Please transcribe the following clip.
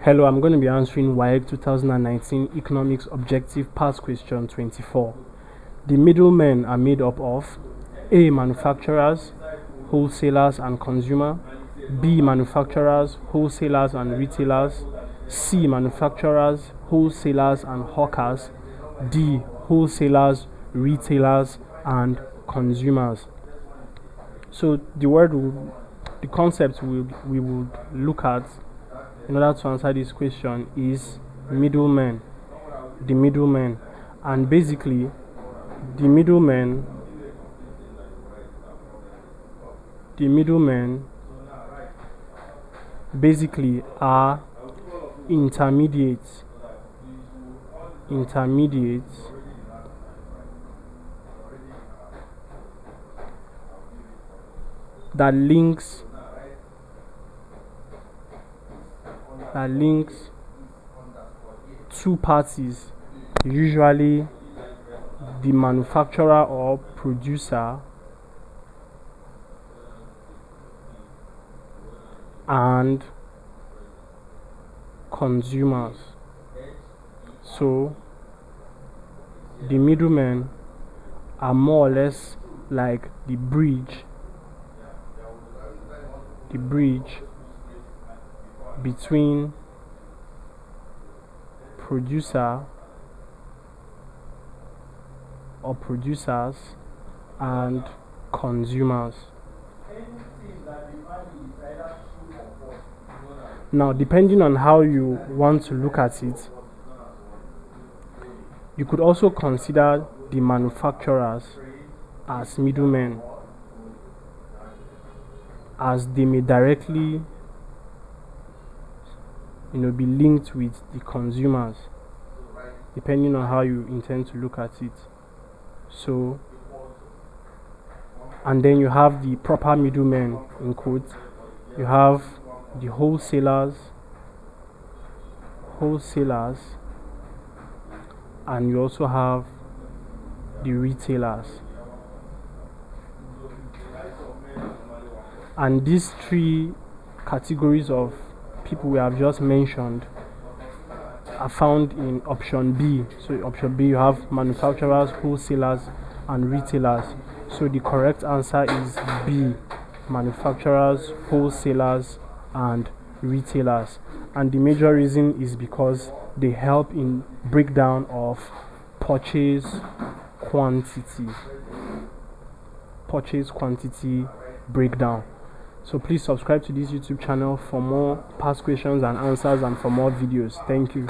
Hello, I'm going to be answering WAEC 2019 Economics Objective Past Question 24. The middlemen are made up of A. Manufacturers, wholesalers and consumer, B. Manufacturers, wholesalers and retailers, C. Manufacturers, wholesalers and hawkers, D. Wholesalers, retailers and consumers. So the concept we would look at in order to answer this question is middlemen, the middlemen, and basically the middlemen basically are intermediates that links two parties, usually the manufacturer or producer and consumers. So the middlemen are more or less like the bridge between producer or producers and consumers. Now, depending on how you want to look at it, you could also consider the manufacturers as middlemen, as they may directly be linked with the consumers, depending on how you intend to look at it. So, and then you have the proper middlemen, in quotes. You have the wholesalers, and you also have the retailers. And these three categories of people we have just mentioned are found in option B. So option B, you have manufacturers, wholesalers and retailers. So the correct answer is B, manufacturers, wholesalers and retailers. And the major reason is because they help in breakdown of purchase quantity breakdown. So please subscribe to this YouTube channel for more past questions and answers and for more videos. Thank you.